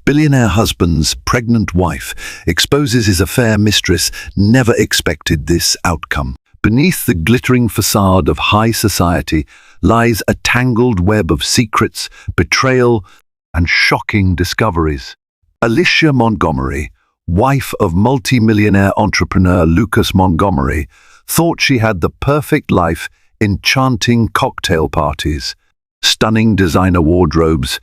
Billionaire husband's pregnant wife exposes his affair mistress never expected this outcome. Beneath the glittering facade of high society lies a tangled web of secrets, betrayal, and shocking discoveries. Alicia Montgomery, wife of multi-millionaire entrepreneur Lucas Montgomery, thought she had the perfect life, enchanting cocktail parties, stunning designer wardrobes,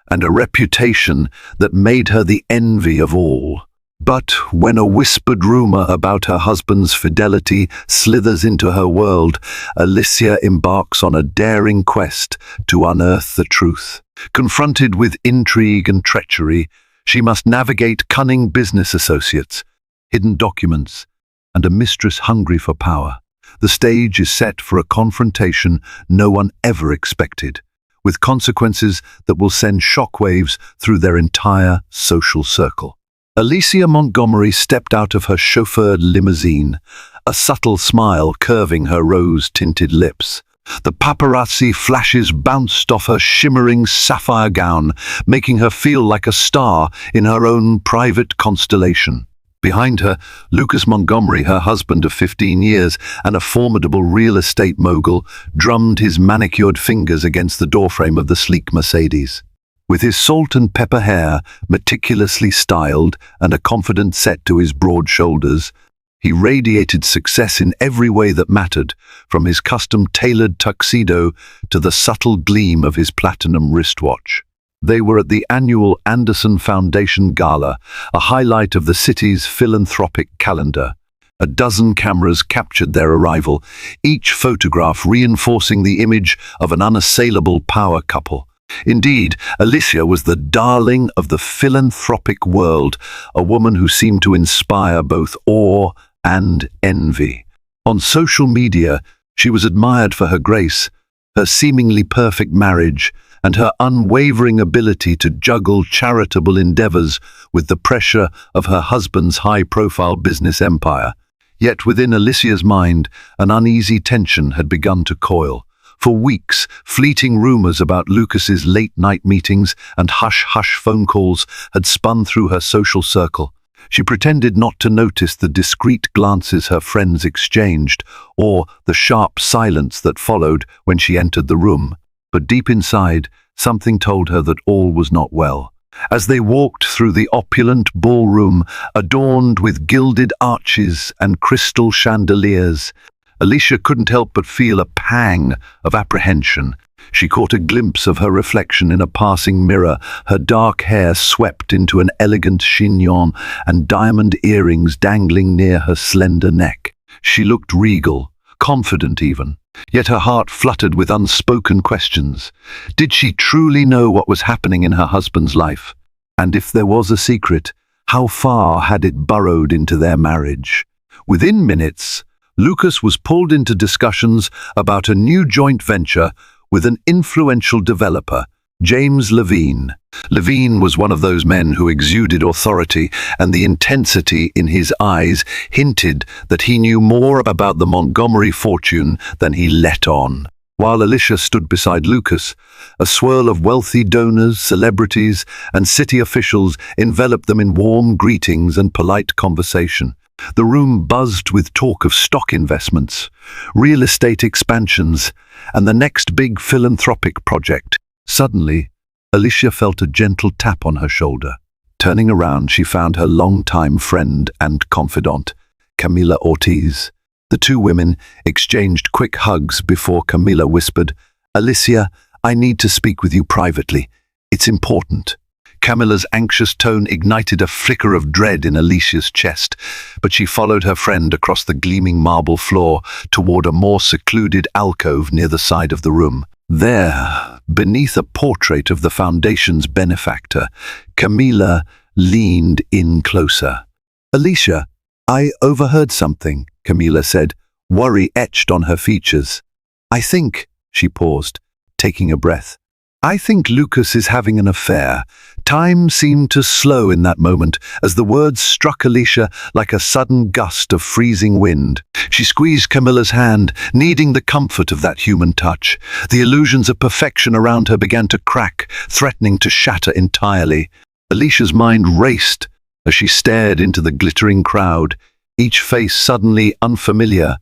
and a reputation that made her the envy of all. But when a whispered rumor about her husband's fidelity slithers into her world, Alicia embarks on a daring quest to unearth the truth. Confronted with intrigue and treachery, she must navigate cunning business associates, hidden documents, and a mistress hungry for power. The stage is set for a confrontation no one ever expected, with consequences that will send shockwaves through their entire social circle. Alicia Montgomery stepped out of her chauffeured limousine, a subtle smile curving her rose-tinted lips. The paparazzi flashes bounced off her shimmering sapphire gown, making her feel like a star in her own private constellation. Behind her, Lucas Montgomery, her husband of 15 years and a formidable real estate mogul, drummed his manicured fingers against the doorframe of the sleek Mercedes. With his salt and pepper hair meticulously styled and a confident set to his broad shoulders, he radiated success in every way that mattered, from his custom-tailored tuxedo to the subtle gleam of his platinum wristwatch. They were at the annual Anderson Foundation Gala, a highlight of the city's philanthropic calendar. A dozen cameras captured their arrival, each photograph reinforcing the image of an unassailable power couple. Indeed, Alicia was the darling of the philanthropic world, a woman who seemed to inspire both awe and envy. On social media, she was admired for her grace, her seemingly perfect marriage, and her unwavering ability to juggle charitable endeavors with the pressure of her husband's high-profile business empire. Yet within Alicia's mind, an uneasy tension had begun to coil. For weeks, fleeting rumors about Lucas's late-night meetings and hush-hush phone calls had spun through her social circle. She pretended not to notice the discreet glances her friends exchanged, or the sharp silence that followed when she entered the room. But deep inside, something told her that all was not well. As they walked through the opulent ballroom, adorned with gilded arches and crystal chandeliers, Alicia couldn't help but feel a pang of apprehension. She caught a glimpse of her reflection in a passing mirror, her dark hair swept into an elegant chignon and diamond earrings dangling near her slender neck. She looked regal, confident even. Yet her heart fluttered with unspoken questions. Did she truly know what was happening in her husband's life? And if there was a secret, how far had it burrowed into their marriage? Within minutes, Lucas was pulled into discussions about a new joint venture with an influential developer, James Levine. Levine was one of those men who exuded authority, and the intensity in his eyes hinted that he knew more about the Montgomery fortune than he let on. While Alicia stood beside Lucas, a swirl of wealthy donors, celebrities, and city officials enveloped them in warm greetings and polite conversation. The room buzzed with talk of stock investments, real estate expansions, and the next big philanthropic project. Suddenly, Alicia felt a gentle tap on her shoulder. Turning around, she found her longtime friend and confidant, Camila Ortiz. The two women exchanged quick hugs before Camila whispered, "Alicia, I need to speak with you privately. It's important." Camila's anxious tone ignited a flicker of dread in Alicia's chest, but she followed her friend across the gleaming marble floor toward a more secluded alcove near the side of the room. There, beneath a portrait of the foundation's benefactor, Camila leaned in closer. "Alicia, I overheard something," Camila said, worry etched on her features. "I think," she paused, taking a breath, "I think Lucas is having an affair." Time seemed to slow in that moment as the words struck Alicia like a sudden gust of freezing wind. She squeezed Camilla's hand, needing the comfort of that human touch. The illusions of perfection around her began to crack, threatening to shatter entirely. Alicia's mind raced as she stared into the glittering crowd, each face suddenly unfamiliar,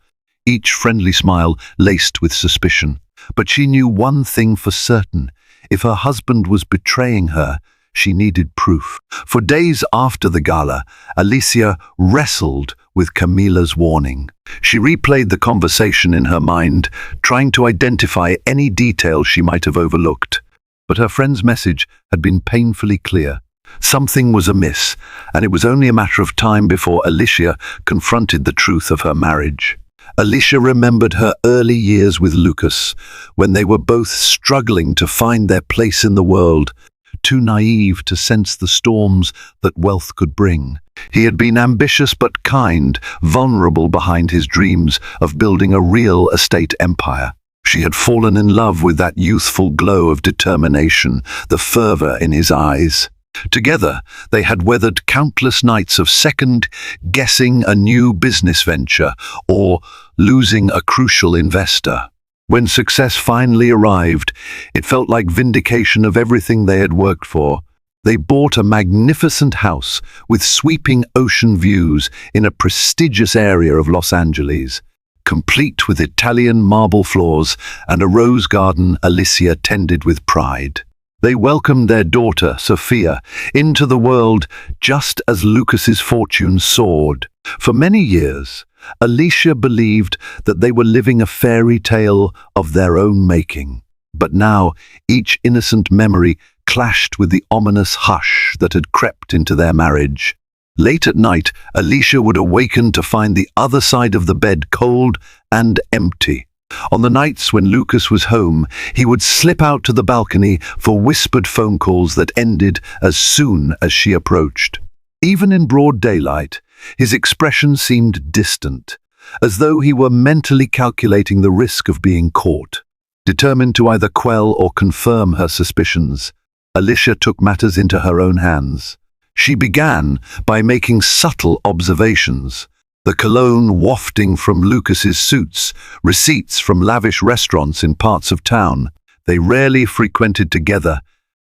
each friendly smile laced with suspicion. But she knew one thing for certain. If her husband was betraying her, she needed proof. For days after the gala, Alicia wrestled with Camila's warning. She replayed the conversation in her mind, trying to identify any detail she might have overlooked. But her friend's message had been painfully clear. Something was amiss, and it was only a matter of time before Alicia confronted the truth of her marriage. Alicia remembered her early years with Lucas, when they were both struggling to find their place in the world, too naive to sense the storms that wealth could bring. He had been ambitious but kind, vulnerable behind his dreams of building a real estate empire. She had fallen in love with that youthful glow of determination, the fervor in his eyes. Together, they had weathered countless nights of second-guessing a new business venture or losing a crucial investor. When success finally arrived, it felt like vindication of everything they had worked for. They bought a magnificent house with sweeping ocean views in a prestigious area of Los Angeles, complete with Italian marble floors and a rose garden Alicia tended with pride. They welcomed their daughter, Sophia, into the world just as Lucas's fortune soared. For many years, Alicia believed that they were living a fairy tale of their own making. But now, each innocent memory clashed with the ominous hush that had crept into their marriage. Late at night, Alicia would awaken to find the other side of the bed cold and empty. On the nights when Lucas was home, he would slip out to the balcony for whispered phone calls that ended as soon as she approached. Even in broad daylight, his expression seemed distant, as though he were mentally calculating the risk of being caught. Determined to either quell or confirm her suspicions, Alicia took matters into her own hands. She began by making subtle observations. The cologne wafting from Lucas's suits, receipts from lavish restaurants in parts of town they rarely frequented together,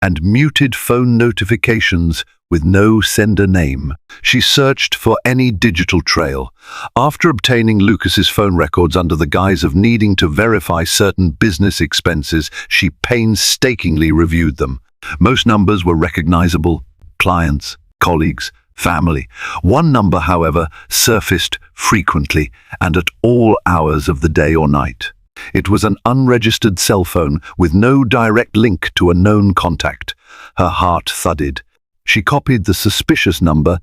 and muted phone notifications with no sender name. She searched for any digital trail. After obtaining Lucas's phone records under the guise of needing to verify certain business expenses, she painstakingly reviewed them. Most numbers were recognizable: clients, colleagues, family. One number, however, surfaced frequently and at all hours of the day or night. It was an unregistered cell phone with no direct link to a known contact. Her heart thudded. She copied the suspicious number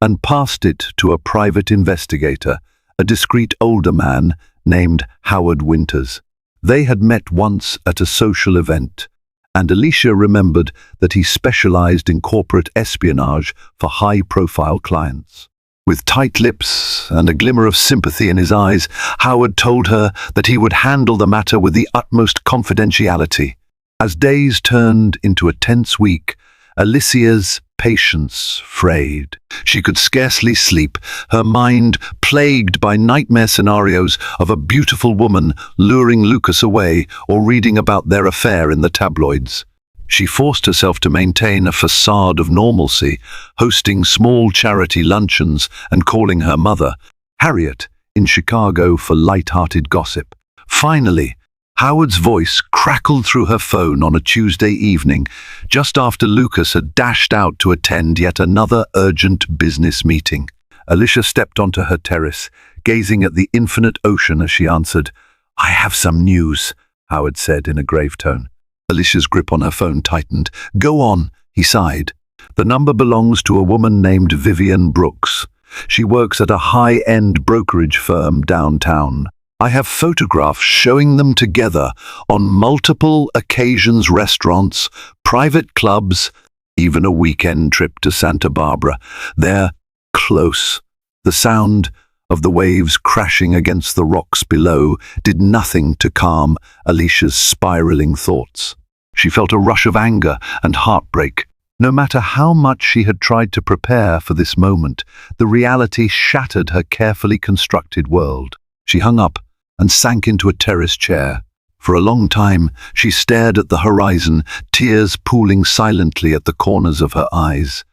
and passed it to a private investigator, a discreet older man named Howard Winters. They had met once at a social event, and Alicia remembered that he specialized in corporate espionage for high-profile clients. With tight lips and a glimmer of sympathy in his eyes, Howard told her that he would handle the matter with the utmost confidentiality. As days turned into a tense week, Alicia's patience frayed. She could scarcely sleep, her mind plagued by nightmare scenarios of a beautiful woman luring Lucas away or reading about their affair in the tabloids. She forced herself to maintain a facade of normalcy, hosting small charity luncheons and calling her mother, Harriet, in Chicago for light-hearted gossip. Finally, Howard's voice crackled through her phone on a Tuesday evening, just after Lucas had dashed out to attend yet another urgent business meeting. Alicia stepped onto her terrace, gazing at the infinite ocean as she answered. "I have some news," Howard said in a grave tone. Alicia's grip on her phone tightened. "Go on," he sighed. "The number belongs to a woman named Vivian Brooks. She works at a high-end brokerage firm downtown. I have photographs showing them together on multiple occasions, restaurants, private clubs, even a weekend trip to Santa Barbara. They're close." The sound of the waves crashing against the rocks below did nothing to calm Alicia's spiraling thoughts. She felt a rush of anger and heartbreak. No matter how much she had tried to prepare for this moment, the reality shattered her carefully constructed world. She hung up and sank into a terrace chair. For a long time, she stared at the horizon, tears pooling silently at the corners of her eyes.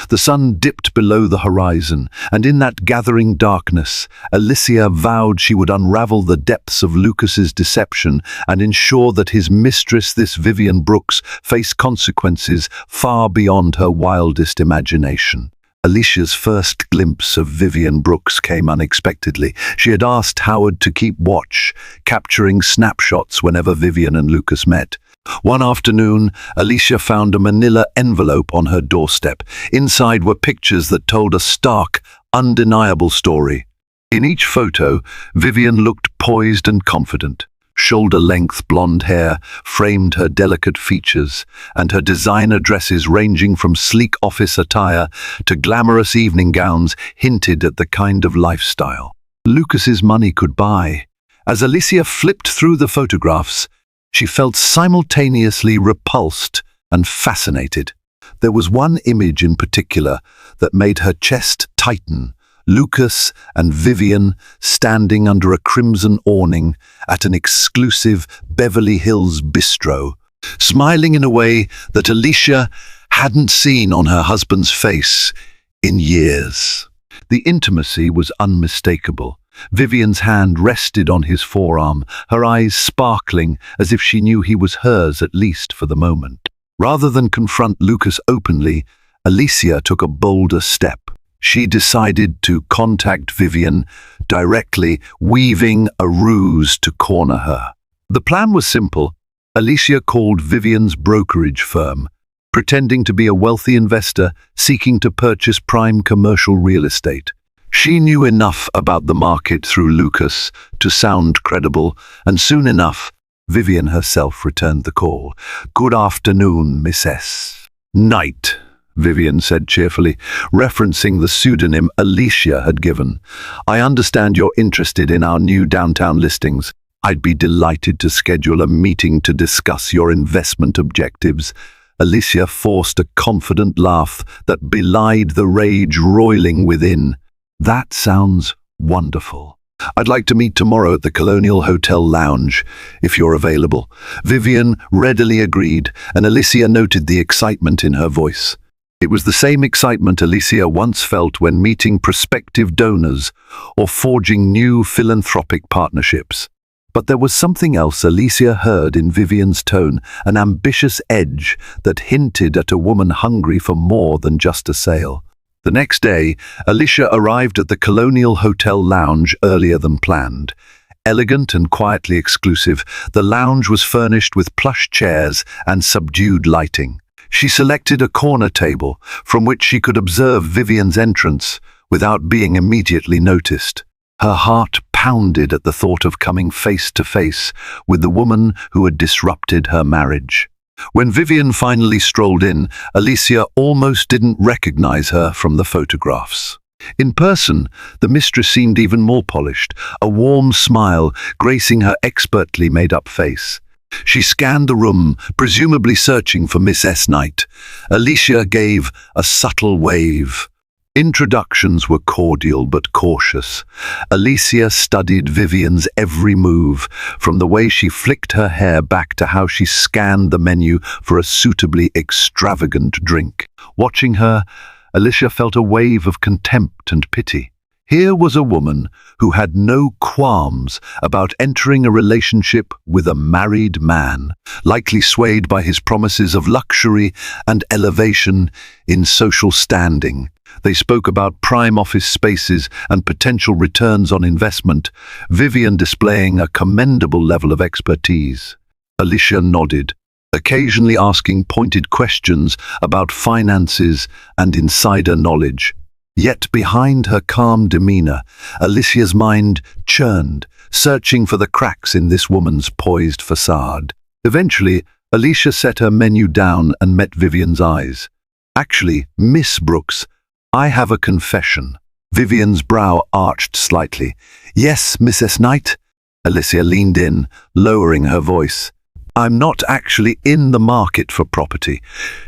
The sun dipped below the horizon, and in that gathering darkness, Alicia vowed she would unravel the depths of Lucas's deception and ensure that his mistress, this Vivian Brooks, faced consequences far beyond her wildest imagination. Alicia's first glimpse of Vivian Brooks came unexpectedly. She had asked Howard to keep watch, capturing snapshots whenever Vivian and Lucas met. One afternoon, Alicia found a manila envelope on her doorstep. Inside were pictures that told a stark, undeniable story. In each photo, Vivian looked poised and confident. Shoulder-length blonde hair framed her delicate features, and her designer dresses, ranging from sleek office attire to glamorous evening gowns, hinted at the kind of lifestyle Lucas's money could buy. As Alicia flipped through the photographs, she felt simultaneously repulsed and fascinated. There was one image in particular that made her chest tighten. Lucas and Vivian standing under a crimson awning at an exclusive Beverly Hills bistro, smiling in a way that Alicia hadn't seen on her husband's face in years. The intimacy was unmistakable. Vivian's hand rested on his forearm, her eyes sparkling as if she knew he was hers, at least for the moment. Rather than confront Lucas openly, Alicia took a bolder step. She decided to contact Vivian directly, weaving a ruse to corner her. The plan was simple. Alicia called Vivian's brokerage firm, pretending to be a wealthy investor seeking to purchase prime commercial real estate. She knew enough about the market through Lucas to sound credible, and soon enough, Vivian herself returned the call. "Good afternoon, Mrs. Knight," Vivian said cheerfully, referencing the pseudonym Alicia had given. "I understand you're interested in our new downtown listings. I'd be delighted to schedule a meeting to discuss your investment objectives." Alicia forced a confident laugh that belied the rage roiling within. "That sounds wonderful. I'd like to meet tomorrow at the Colonial Hotel Lounge, if you're available." Vivian readily agreed, and Alicia noted the excitement in her voice. It was the same excitement Alicia once felt when meeting prospective donors or forging new philanthropic partnerships. But there was something else Alicia heard in Vivian's tone, an ambitious edge that hinted at a woman hungry for more than just a sale. The next day, Alicia arrived at the Colonial Hotel Lounge earlier than planned. Elegant and quietly exclusive, the lounge was furnished with plush chairs and subdued lighting. She selected a corner table from which she could observe Vivian's entrance without being immediately noticed. Her heart pounded at the thought of coming face to face with the woman who had disrupted her marriage. When Vivian finally strolled in, Alicia almost didn't recognize her from the photographs. In person, the mistress seemed even more polished, a warm smile gracing her expertly made-up face. She scanned the room, presumably searching for Miss S. Knight. Alicia gave a subtle wave. Introductions were cordial but cautious. Alicia studied Vivian's every move, from the way she flicked her hair back to how she scanned the menu for a suitably extravagant drink. Watching her, Alicia felt a wave of contempt and pity. Here was a woman who had no qualms about entering a relationship with a married man, likely swayed by his promises of luxury and elevation in social standing. They spoke about prime office spaces and potential returns on investment, Vivian displaying a commendable level of expertise. Alicia nodded, occasionally asking pointed questions about finances and insider knowledge. Yet behind her calm demeanor, Alicia's mind churned, searching for the cracks in this woman's poised facade. Eventually, Alicia set her menu down and met Vivian's eyes. "Actually, Miss Brooks, I have a confession." Vivian's brow arched slightly. "Yes, Mrs. Knight?" Alicia leaned in, lowering her voice. "I'm not actually in the market for property."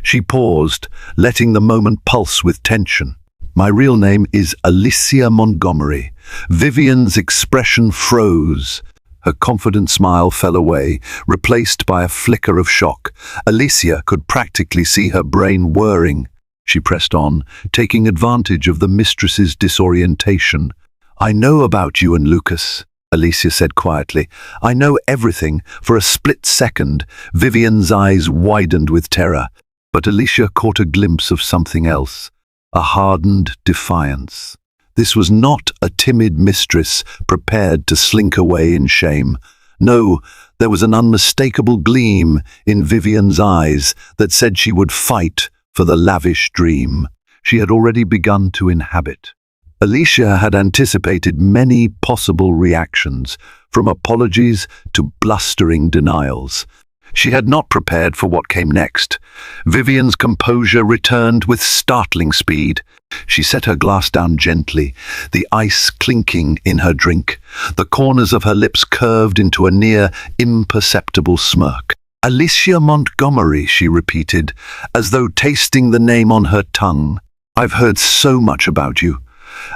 She paused, letting the moment pulse with tension. "My real name is Alicia Montgomery." Vivian's expression froze. Her confident smile fell away, replaced by a flicker of shock. Alicia could practically see her brain whirring. she pressed on, taking advantage of the mistress's disorientation. "I know about you and Lucas," Alicia said quietly. "I know everything." For a split second, Vivian's eyes widened with terror, but Alicia caught a glimpse of something else, a hardened defiance. This was not a timid mistress prepared to slink away in shame. No, there was an unmistakable gleam in Vivian's eyes that said she would fight for the lavish dream she had already begun to inhabit. Alicia had anticipated many possible reactions, from apologies to blustering denials. She had not prepared for what came next. Vivian's composure returned with startling speed. She set her glass down gently, the ice clinking in her drink. The corners of her lips curved into a near imperceptible smirk. "Alicia Montgomery," she repeated, as though tasting the name on her tongue. "I've heard so much about you."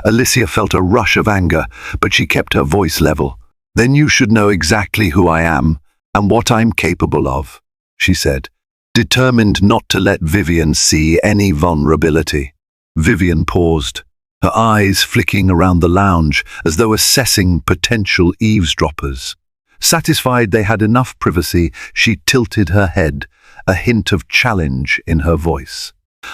Alicia felt a rush of anger, but she kept her voice level. "Then you should know exactly who I am and what I'm capable of," she said, determined not to let Vivian see any vulnerability. Vivian paused, her eyes flicking around the lounge as though assessing potential eavesdroppers. Satisfied they had enough privacy, she tilted her head, a hint of challenge in her voice.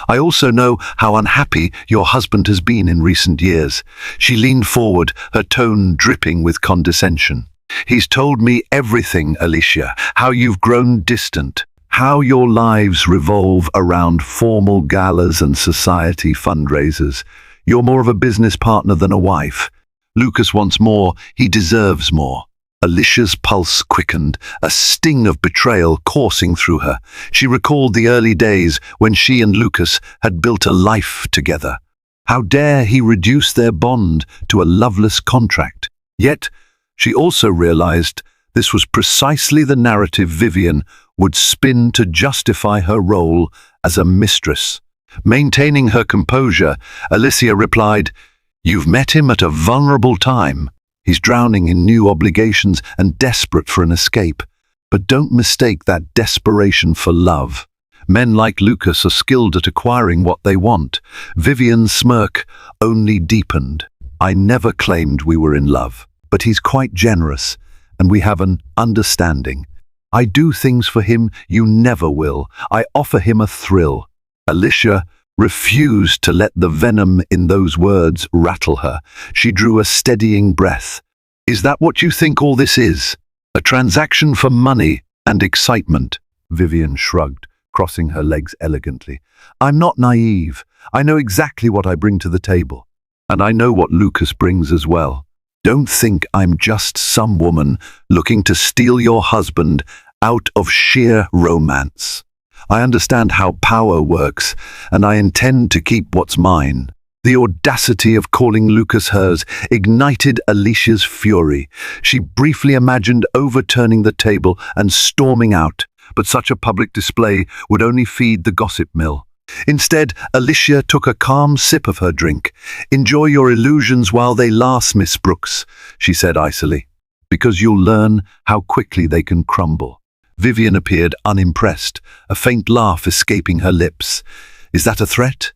"I also know how unhappy your husband has been in recent years." She leaned forward, her tone dripping with condescension. "He's told me everything, Alicia, how you've grown distant, how your lives revolve around formal galas and society fundraisers. You're more of a business partner than a wife. Lucas wants more, he deserves more." Alicia's pulse quickened, a sting of betrayal coursing through her. She recalled the early days when she and Lucas had built a life together. How dare he reduce their bond to a loveless contract? Yet, she also realized this was precisely the narrative Vivian would spin to justify her role as a mistress. Maintaining her composure, Alicia replied, "You've met him at a vulnerable time. He's drowning in new obligations and desperate for an escape. But don't mistake that desperation for love. Men like Lucas are skilled at acquiring what they want." Vivian's smirk only deepened. "I never claimed we were in love, but he's quite generous, and we have an understanding. I do things for him you never will. I offer him a thrill." Alicia refused to let the venom in those words rattle her. She drew a steadying breath. "Is that what you think all this is? A transaction for money and excitement?" Vivian shrugged, crossing her legs elegantly. "I'm not naive. I know exactly what I bring to the table. And I know what Lucas brings as well. Don't think I'm just some woman looking to steal your husband out of sheer romance. I understand how power works, and I intend to keep what's mine." The audacity of calling Lucas hers ignited Alicia's fury. She briefly imagined overturning the table and storming out, but such a public display would only feed the gossip mill. Instead, Alicia took a calm sip of her drink. "Enjoy your illusions while they last, Miss Brooks," she said icily, "because you'll learn how quickly they can crumble." Vivian appeared unimpressed, a faint laugh escaping her lips. "Is that a threat?"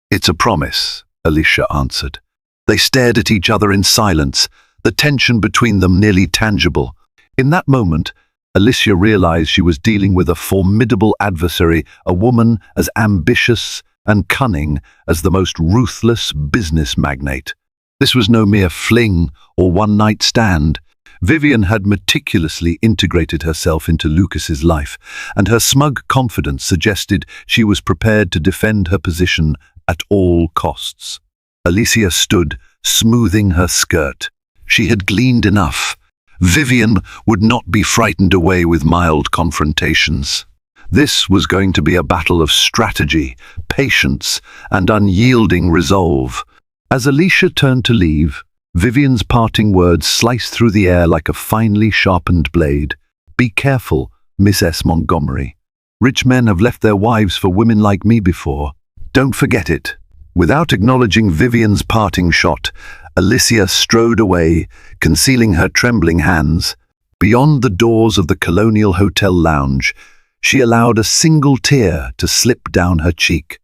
"It's a promise," Alicia answered. They stared at each other in silence, the tension between them nearly tangible. In that moment, Alicia realized she was dealing with a formidable adversary, a woman as ambitious and cunning as the most ruthless business magnate. This was no mere fling or one-night stand. Vivian had meticulously integrated herself into Lucas's life, and her smug confidence suggested she was prepared to defend her position at all costs. Alicia stood, smoothing her skirt. She had gleaned enough. Vivian would not be frightened away with mild confrontations. This was going to be a battle of strategy, patience, and unyielding resolve. As Alicia turned to leave, Vivian's parting words sliced through the air like a finely sharpened blade. "Be careful, Miss S. Montgomery. Rich men have left their wives for women like me before. Don't forget it." Without acknowledging Vivian's parting shot, Alicia strode away, concealing her trembling hands. Beyond the doors of the Colonial Hotel lounge, she allowed a single tear to slip down her cheek.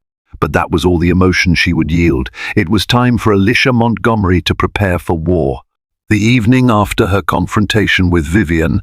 but that was all the emotion she would yield. It was time for Alicia Montgomery to prepare for war. The evening after her confrontation with Vivian,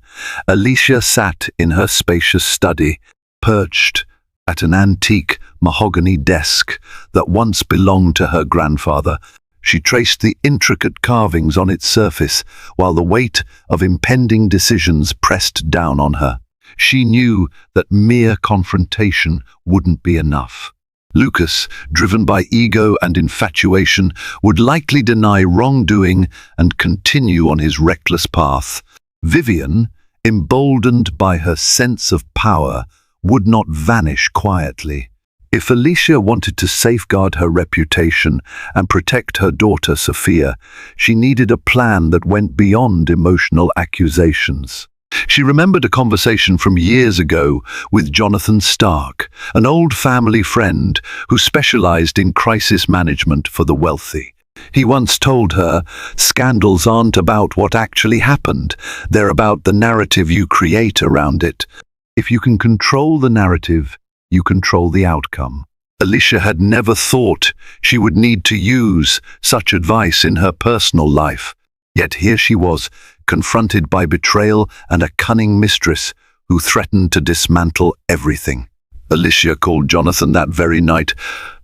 Alicia sat in her spacious study, perched at an antique mahogany desk that once belonged to her grandfather. She traced the intricate carvings on its surface, while the weight of impending decisions pressed down on her. She knew that mere confrontation wouldn't be enough. Lucas, driven by ego and infatuation, would likely deny wrongdoing and continue on his reckless path. Vivian, emboldened by her sense of power, would not vanish quietly. If Alicia wanted to safeguard her reputation and protect her daughter Sophia, she needed a plan that went beyond emotional accusations. She remembered a conversation from years ago with Jonathan Stark, an old family friend who specialized in crisis management for the wealthy. He once told her, "Scandals aren't about what actually happened, they're about the narrative you create around it. If you can control the narrative, you control the outcome." Alicia had never thought she would need to use such advice in her personal life. Yet here she was, confronted by betrayal and a cunning mistress who threatened to dismantle everything. Alicia called Jonathan that very night,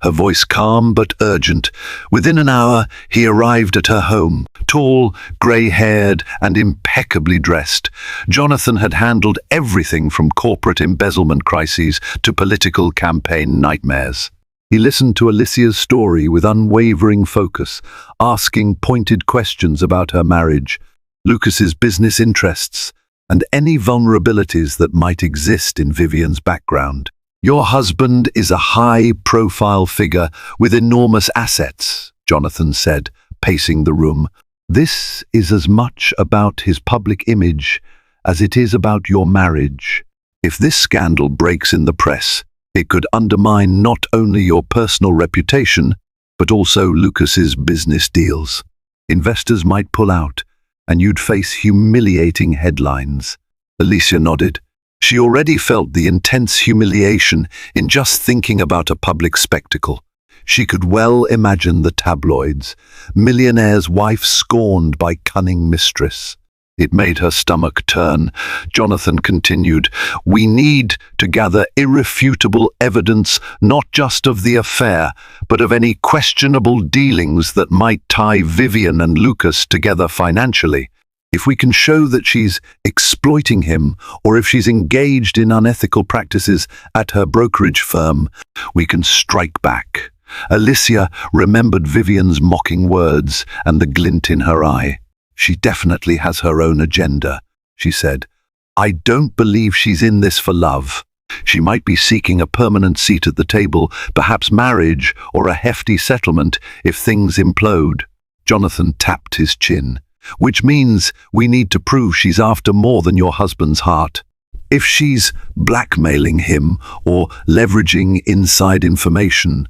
her voice calm but urgent. Within an hour, he arrived at her home, tall, grey-haired, and impeccably dressed. Jonathan had handled everything from corporate embezzlement crises to political campaign nightmares. He listened to Alicia's story with unwavering focus, asking pointed questions about her marriage, Lucas's business interests, and any vulnerabilities that might exist in Vivian's background. "Your husband is a high-profile figure with enormous assets," Jonathan said, pacing the room. "This is as much about his public image as it is about your marriage. If this scandal breaks in the press, it could undermine not only your personal reputation, but also Lucas's business deals. Investors might pull out, and you'd face humiliating headlines." Alicia nodded. She already felt the intense humiliation in just thinking about a public spectacle. She could well imagine the tabloids, millionaire's wife scorned by cunning mistress. It made her stomach turn. Jonathan continued, "We need to gather irrefutable evidence not just of the affair, but of any questionable dealings that might tie Vivian and Lucas together financially. If we can show that she's exploiting him, or if she's engaged in unethical practices at her brokerage firm, we can strike back." Alicia remembered Vivian's mocking words and the glint in her eye. "She definitely has her own agenda," she said. "I don't believe she's in this for love. She might be seeking a permanent seat at the table, perhaps marriage or a hefty settlement if things implode." Jonathan tapped his chin. "Which means we need to prove she's after more than your husband's heart. If she's blackmailing him or leveraging inside information,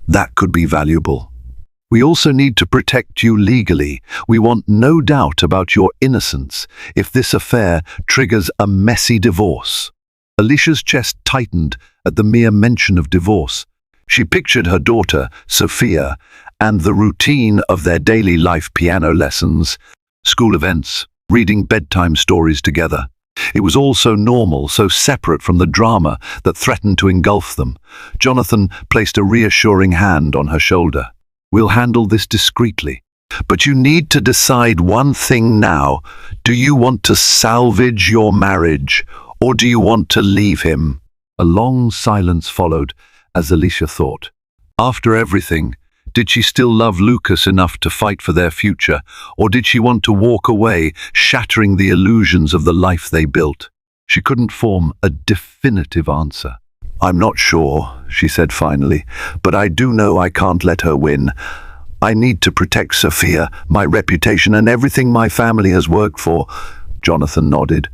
that could be valuable. We also need to protect you legally. We want no doubt about your innocence if this affair triggers a messy divorce." Alicia's chest tightened at the mere mention of divorce. She pictured her daughter, Sophia, and the routine of their daily life: piano lessons, school events, reading bedtime stories together. It was all so normal, so separate from the drama that threatened to engulf them. Jonathan placed a reassuring hand on her shoulder. "We'll handle this discreetly. But you need to decide one thing now. Do you want to salvage your marriage, or do you want to leave him?" A long silence followed, as Alicia thought. After everything, did she still love Lucas enough to fight for their future, or did she want to walk away, shattering the illusions of the life they built? She couldn't form a definitive answer. "I'm not sure," she said finally, "but I do know I can't let her win. I need to protect Sophia, my reputation, and everything my family has worked for." Jonathan nodded.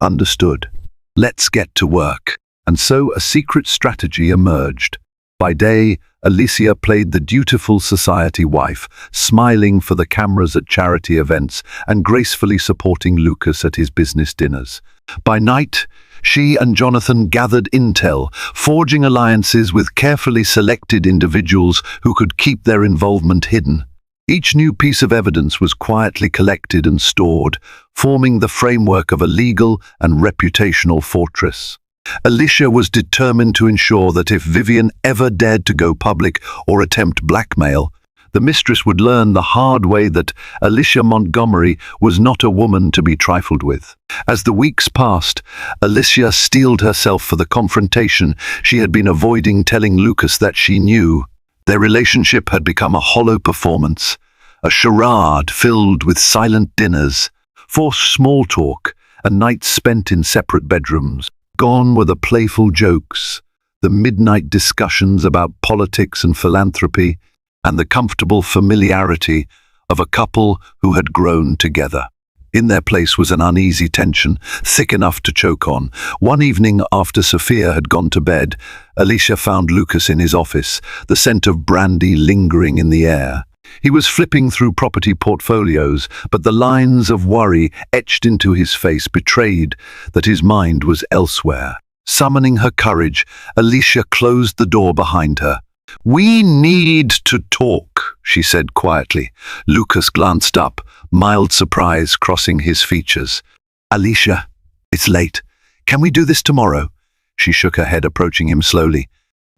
"Understood. Let's get to work." And so a secret strategy emerged. By day, Alicia played the dutiful society wife, smiling for the cameras at charity events and gracefully supporting Lucas at his business dinners. By night, She and Jonathan gathered intel, forging alliances with carefully selected individuals who could keep their involvement hidden. Each new piece of evidence was quietly collected and stored, forming the framework of a legal and reputational fortress. Alicia was determined to ensure that if Vivian ever dared to go public or attempt blackmail, the mistress would learn the hard way that Alicia Montgomery was not a woman to be trifled with. As the weeks passed, Alicia steeled herself for the confrontation she had been avoiding, telling Lucas that she knew. Their relationship had become a hollow performance, a charade filled with silent dinners, forced small talk, and nights spent in separate bedrooms. Gone were the playful jokes, the midnight discussions about politics and philanthropy, and the comfortable familiarity of a couple who had grown together. In their place was an uneasy tension, thick enough to choke on. One evening after Sophia had gone to bed, Alicia found Lucas in his office, the scent of brandy lingering in the air. He was flipping through property portfolios, but the lines of worry etched into his face betrayed that his mind was elsewhere. Summoning her courage, Alicia closed the door behind her. "We need to talk," she said quietly. Lucas glanced up, mild surprise crossing his features. "Alicia, it's late. Can we do this tomorrow?" She shook her head, approaching him slowly.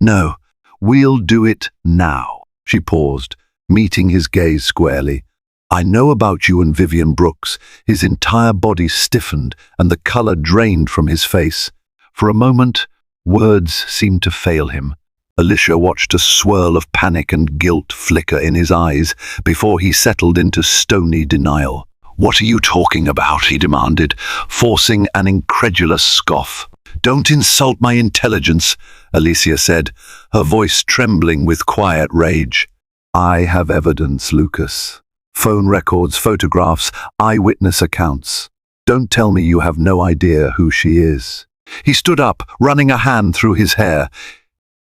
"No, we'll do it now." She paused, meeting his gaze squarely. "I know about you and Vivian Brooks." His entire body stiffened and the color drained from his face. For a moment, words seemed to fail him. Alicia watched a swirl of panic and guilt flicker in his eyes before he settled into stony denial. "What are you talking about?" he demanded, forcing an incredulous scoff. "Don't insult my intelligence," Alicia said, her voice trembling with quiet rage. "I have evidence, Lucas. Phone records, photographs, eyewitness accounts. Don't tell me you have no idea who she is." He stood up, running a hand through his hair.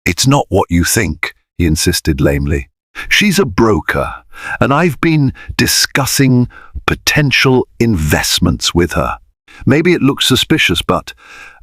"It's not what you think," he insisted lamely. "She's a broker, and I've been discussing potential investments with her. Maybe it looks suspicious, but—"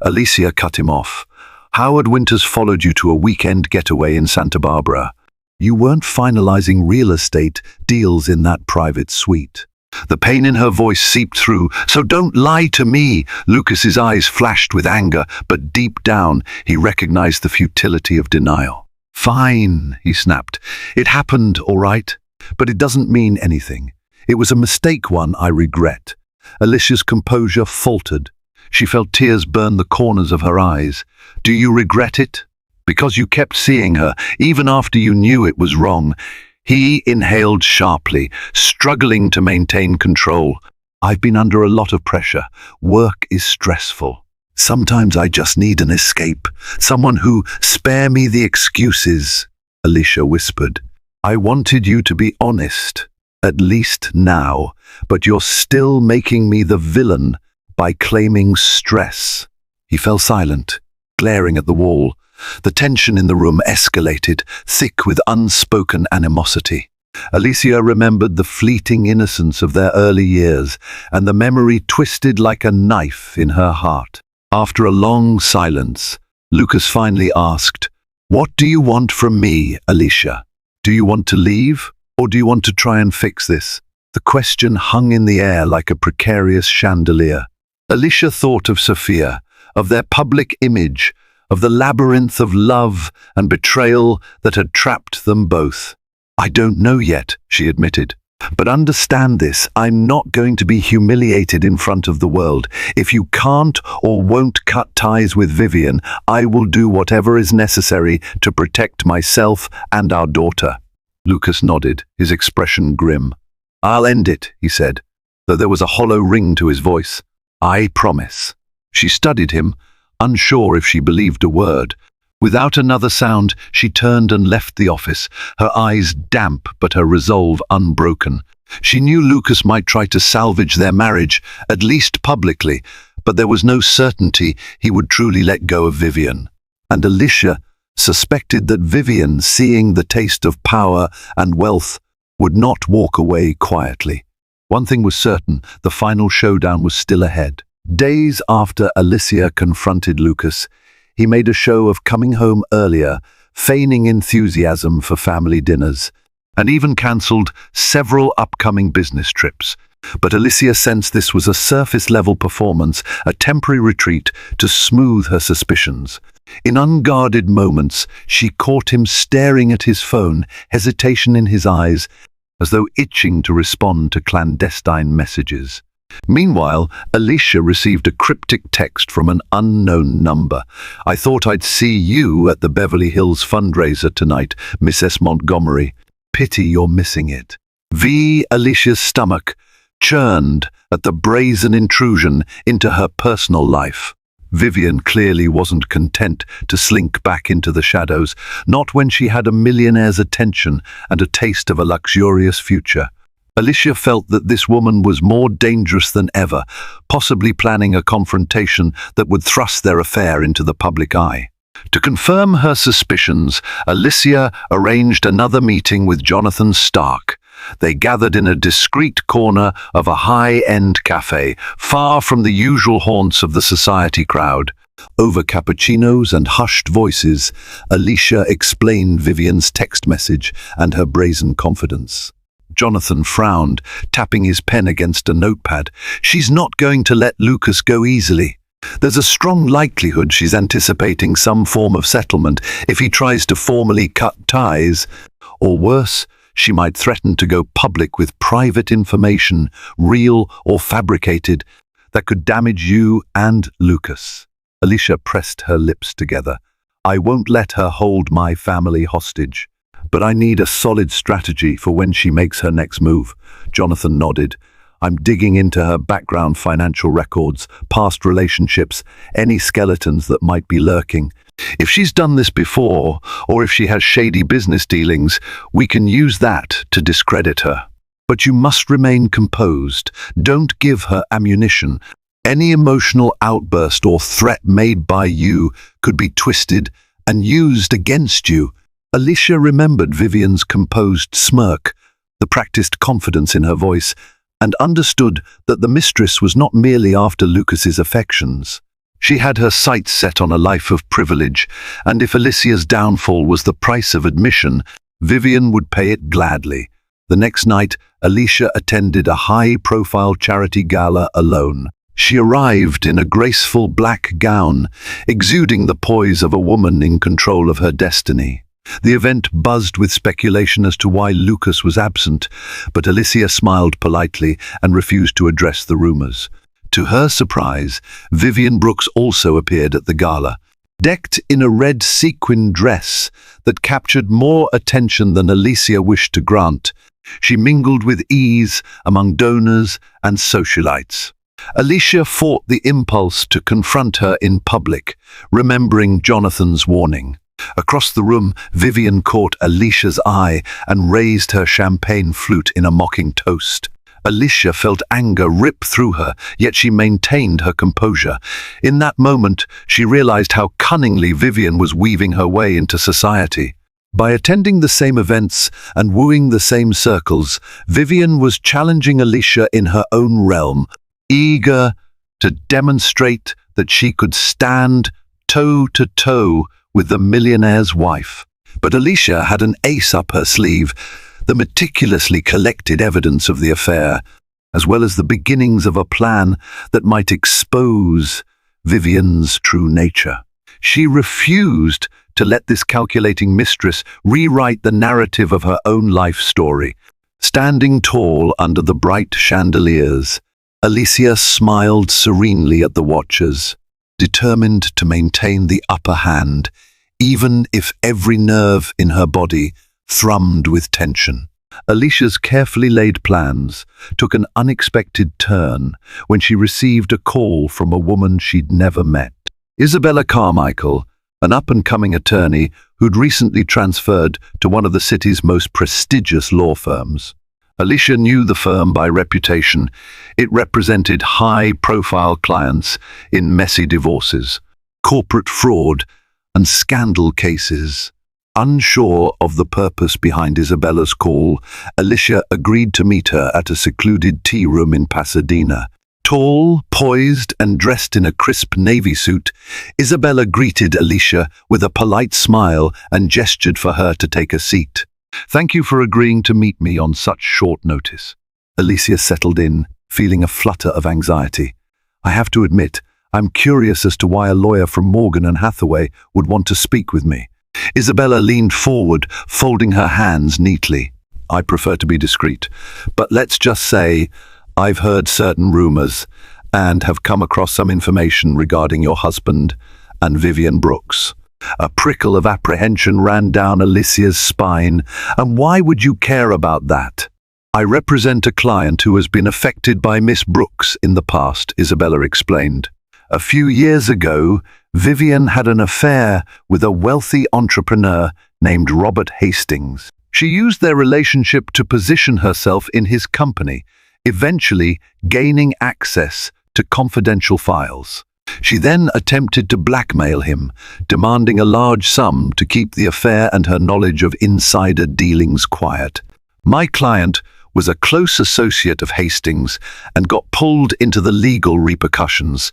Alicia cut him off. "Howard Winters followed you to a weekend getaway in Santa Barbara. You weren't finalizing real estate deals in that private suite." The pain in her voice seeped through. "So don't lie to me." Lucas's eyes flashed with anger, but deep down he recognized the futility of denial. "Fine," he snapped. "It happened, all right, but it doesn't mean anything. It was a mistake, one I regret." Alicia's composure faltered. She felt tears burn the corners of her eyes. "Do you regret it? Because you kept seeing her, even after you knew it was wrong." He inhaled sharply, struggling to maintain control. "I've been under a lot of pressure. Work is stressful. Sometimes I just need an escape. Someone who spare me the excuses," Alicia whispered. "I wanted you to be honest, at least now, but you're still making me the villain by claiming stress." He fell silent, glaring at the wall. The tension in the room escalated, thick with unspoken animosity. Alicia remembered the fleeting innocence of their early years, and the memory twisted like a knife in her heart. After a long silence, Lucas finally asked, "What do you want from me, Alicia? Do you want to leave, or do you want to try and fix this?" The question hung in the air like a precarious chandelier. Alicia thought of Sophia, of their public image, of the labyrinth of love and betrayal that had trapped them both. "I don't know yet," she admitted. "But understand this, I'm not going to be humiliated in front of the world. If you can't or won't cut ties with Vivian, I will do whatever is necessary to protect myself and our daughter." Lucas nodded, his expression grim. "I'll end it," he said, though there was a hollow ring to his voice. "I promise." She studied him, unsure if she believed a word. Without another sound, she turned and left the office, her eyes damp but her resolve unbroken. She knew Lucas might try to salvage their marriage, at least publicly, but there was no certainty he would truly let go of Vivian. And Alicia suspected that Vivian, seeing the taste of power and wealth, would not walk away quietly. One thing was certain, the final showdown was still ahead. Days after Alicia confronted Lucas, he made a show of coming home earlier, feigning enthusiasm for family dinners, and even cancelled several upcoming business trips. But Alicia sensed this was a surface-level performance, a temporary retreat to smooth her suspicions. In unguarded moments, she caught him staring at his phone, hesitation in his eyes, as though itching to respond to clandestine messages. Meanwhile, Alicia received a cryptic text from an unknown number. "I thought I'd see you at the Beverly Hills fundraiser tonight, Mrs. Montgomery. Pity you're missing it." Alicia's stomach churned at the brazen intrusion into her personal life. Vivian clearly wasn't content to slink back into the shadows, not when she had a millionaire's attention and a taste of a luxurious future. Alicia felt that this woman was more dangerous than ever, possibly planning a confrontation that would thrust their affair into the public eye. To confirm her suspicions, Alicia arranged another meeting with Jonathan Stark. They gathered in a discreet corner of a high-end cafe, far from the usual haunts of the society crowd. Over cappuccinos and hushed voices, Alicia explained Vivian's text message and her brazen confidence. Jonathan frowned, tapping his pen against a notepad. "She's not going to let Lucas go easily. There's a strong likelihood she's anticipating some form of settlement if he tries to formally cut ties. Or worse, she might threaten to go public with private information, real or fabricated, that could damage you and Lucas." Alicia pressed her lips together. "I won't let her hold my family hostage. But I need a solid strategy for when she makes her next move." Jonathan nodded. "I'm digging into her background, financial records, past relationships, any skeletons that might be lurking. If she's done this before, or if she has shady business dealings, we can use that to discredit her. But you must remain composed. Don't give her ammunition. Any emotional outburst or threat made by you could be twisted and used against you." Alicia remembered Vivian's composed smirk, the practiced confidence in her voice, and understood that the mistress was not merely after Lucas's affections. She had her sights set on a life of privilege, and if Alicia's downfall was the price of admission, Vivian would pay it gladly. The next night, Alicia attended a high-profile charity gala alone. She arrived in a graceful black gown, exuding the poise of a woman in control of her destiny. The event buzzed with speculation as to why Lucas was absent, but Alicia smiled politely and refused to address the rumors. To her surprise, Vivian Brooks also appeared at the gala, decked in a red sequin dress that captured more attention than Alicia wished to grant. She mingled with ease among donors and socialites. Alicia fought the impulse to confront her in public, remembering Jonathan's warning. Across the room, Vivian caught Alicia's eye and raised her champagne flute in a mocking toast. Alicia felt anger rip through her, yet she maintained her composure. In that moment, she realized how cunningly Vivian was weaving her way into society. By attending the same events and wooing the same circles, Vivian was challenging Alicia in her own realm, eager to demonstrate that she could stand toe-to-toe with the millionaire's wife. But Alicia had an ace up her sleeve, the meticulously collected evidence of the affair, as well as the beginnings of a plan that might expose Vivian's true nature. She refused to let this calculating mistress rewrite the narrative of her own life story. Standing tall under the bright chandeliers, Alicia smiled serenely at the watchers, determined to maintain the upper hand, even if every nerve in her body thrummed with tension. Alicia's carefully laid plans took an unexpected turn when she received a call from a woman she'd never met. Isabella Carmichael, an up-and-coming attorney who'd recently transferred to one of the city's most prestigious law firms. Alicia knew the firm by reputation. It represented high-profile clients in messy divorces, corporate fraud, and scandal cases. Unsure of the purpose behind Isabella's call, Alicia agreed to meet her at a secluded tea room in Pasadena. Tall, poised, and dressed in a crisp navy suit, Isabella greeted Alicia with a polite smile and gestured for her to take a seat. "Thank you for agreeing to meet me on such short notice." Alicia settled in, feeling a flutter of anxiety. "I have to admit, I'm curious as to why a lawyer from Morgan & Hathaway would want to speak with me." Isabella leaned forward, folding her hands neatly. "I prefer to be discreet, but let's just say I've heard certain rumors and have come across some information regarding your husband and Vivian Brooks." A prickle of apprehension ran down Alicia's spine. "And why would you care about that?" "I represent a client who has been affected by Miss Brooks in the past," Isabella explained. "A few years ago, Vivian had an affair with a wealthy entrepreneur named Robert Hastings. She used their relationship to position herself in his company, eventually gaining access to confidential files. She then attempted to blackmail him, demanding a large sum to keep the affair and her knowledge of insider dealings quiet. My client was a close associate of Hastings and got pulled into the legal repercussions.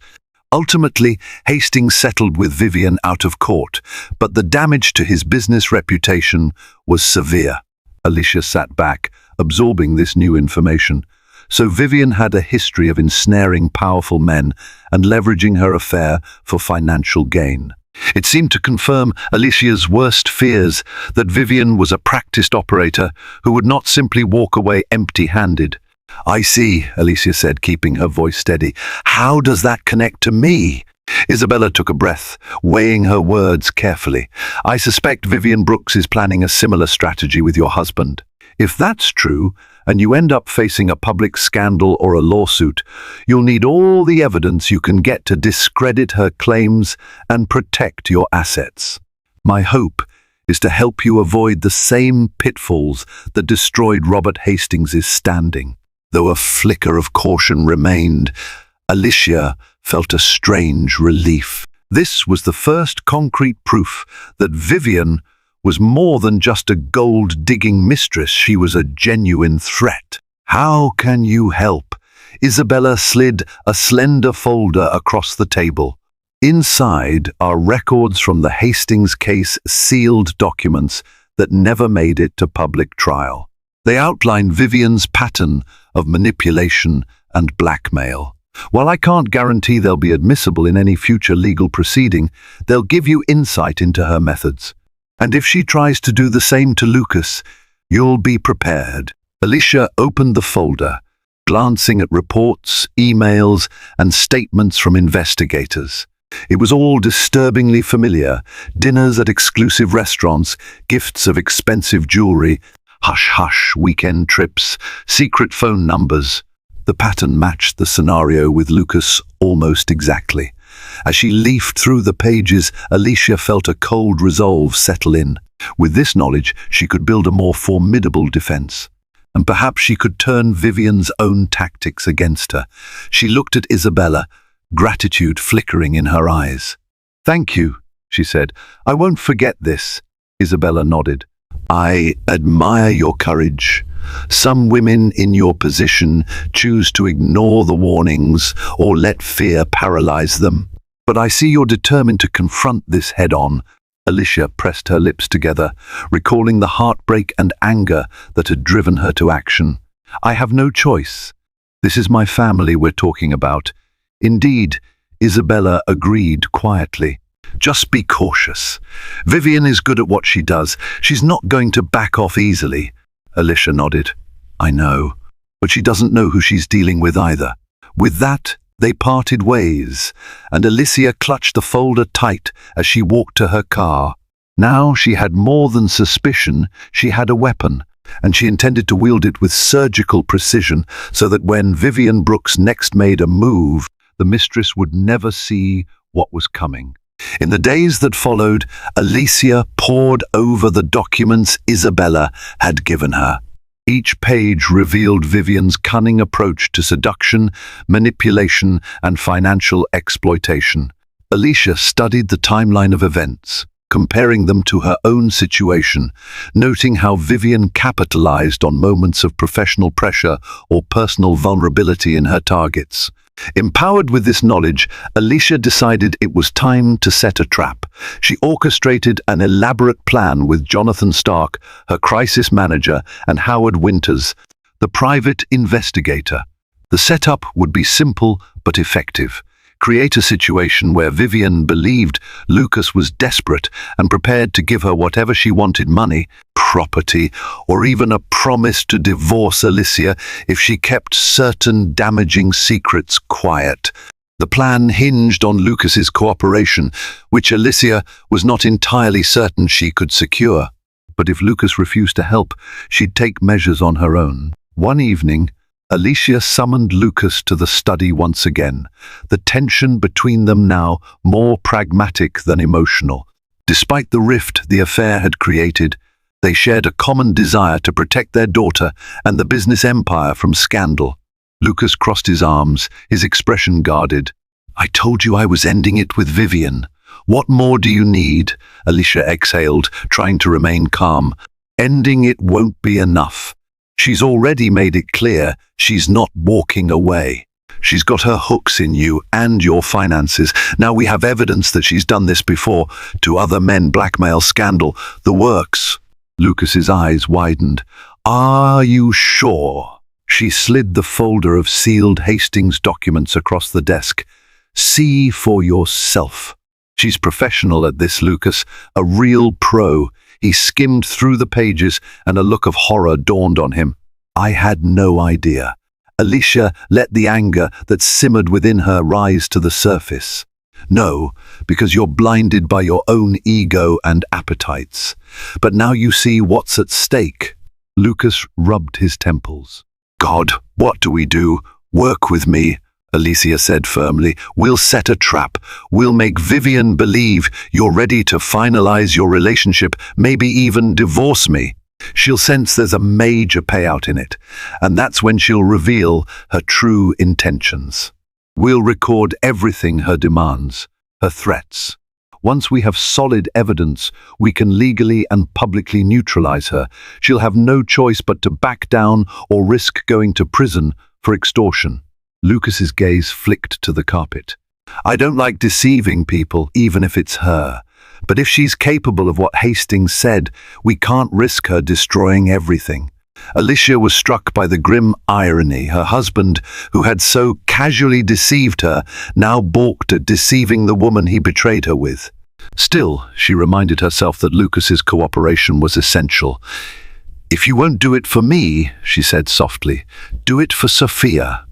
Ultimately, Hastings settled with Vivian out of court, but the damage to his business reputation was severe." Alicia sat back, absorbing this new information. So Vivian had a history of ensnaring powerful men and leveraging her affair for financial gain. It seemed to confirm Alicia's worst fears that Vivian was a practiced operator who would not simply walk away empty-handed. "I see," Alicia said, keeping her voice steady. "How does that connect to me?" Isabella took a breath, weighing her words carefully. "I suspect Vivian Brooks is planning a similar strategy with your husband. If that's true, and you end up facing a public scandal or a lawsuit, you'll need all the evidence you can get to discredit her claims and protect your assets. My hope is to help you avoid the same pitfalls that destroyed Robert Hastings' standing." Though a flicker of caution remained, Alicia felt a strange relief. This was the first concrete proof that Vivian was more than just a gold-digging mistress. She was a genuine threat. "How can you help?" Isabella slid a slender folder across the table. Inside are records from the Hastings case, sealed documents that never made it to public trial. They outline Vivian's pattern of manipulation and blackmail. While I can't guarantee they'll be admissible in any future legal proceeding, they'll give you insight into her methods. And if she tries to do the same to Lucas, you'll be prepared. Alicia opened the folder, glancing at reports, emails, and statements from investigators. It was all disturbingly familiar: dinners at exclusive restaurants, gifts of expensive jewelry, hush-hush weekend trips, secret phone numbers. The pattern matched the scenario with Lucas almost exactly. As she leafed through the pages, Alicia felt a cold resolve settle in. With this knowledge, she could build a more formidable defense. And perhaps she could turn Vivian's own tactics against her. She looked at Isabella, gratitude flickering in her eyes. "Thank you," she said. "I won't forget this." Isabella nodded. "I admire your courage. Some women in your position choose to ignore the warnings or let fear paralyze them. But I see you're determined to confront this head-on." Alicia pressed her lips together, recalling the heartbreak and anger that had driven her to action. "I have no choice. This is my family we're talking about." "Indeed," Isabella agreed quietly. "Just be cautious. Vivian is good at what she does. She's not going to back off easily." Alicia nodded. "I know, but she doesn't know who she's dealing with either." With that, they parted ways, and Alicia clutched the folder tight as she walked to her car. Now she had more than suspicion, she had a weapon, and she intended to wield it with surgical precision so that when Vivian Brooks next made a move, the mistress would never see what was coming. In the days that followed, Alicia pored over the documents Isabella had given her. Each page revealed Vivian's cunning approach to seduction, manipulation, and financial exploitation. Alicia studied the timeline of events, comparing them to her own situation, noting how Vivian capitalized on moments of professional pressure or personal vulnerability in her targets. Empowered with this knowledge, Alicia decided it was time to set a trap. She orchestrated an elaborate plan with Jonathan Stark, her crisis manager, and Howard Winters, the private investigator. The setup would be simple but effective. Create a situation where Vivian believed Lucas was desperate and prepared to give her whatever she wanted: money, property, or even a promise to divorce Alicia if she kept certain damaging secrets quiet. The plan hinged on Lucas's cooperation, which Alicia was not entirely certain she could secure. But if Lucas refused to help, she'd take measures on her own. One evening, Alicia summoned Lucas to the study once again, the tension between them now more pragmatic than emotional. Despite the rift the affair had created, they shared a common desire to protect their daughter and the business empire from scandal. Lucas crossed his arms, his expression guarded. "I told you I was ending it with Vivian. What more do you need?" Alicia exhaled, trying to remain calm. "Ending it won't be enough. She's already made it clear she's not walking away. She's got her hooks in you and your finances. Now we have evidence that she's done this before, to other men, blackmail, scandal, the works." Lucas's eyes widened. "Are you sure?" She slid the folder of sealed Hastings documents across the desk. "See for yourself." "She's professional at this, Lucas, a real pro." He skimmed through the pages and a look of horror dawned on him. "I had no idea." Alicia let the anger that simmered within her rise to the surface. "No, because you're blinded by your own ego and appetites. But now you see what's at stake." Lucas rubbed his temples. "God, what do we do? Work with me," Alicia said firmly. "We'll set a trap. We'll make Vivian believe you're ready to finalize your relationship, maybe even divorce me. She'll sense there's a major payout in it, and that's when she'll reveal her true intentions. We'll record everything her demands, her threats. Once we have solid evidence, we can legally and publicly neutralize her. She'll have no choice but to back down or risk going to prison for extortion." Lucas's gaze flicked to the carpet. "I don't like deceiving people, even if it's her. But if she's capable of what Hastings said, we can't risk her destroying everything." Alicia was struck by the grim irony. Her husband, who had so casually deceived her, now balked at deceiving the woman he betrayed her with. Still, she reminded herself that Lucas's cooperation was essential. "If you won't do it for me," she said softly, "do it for Sophia.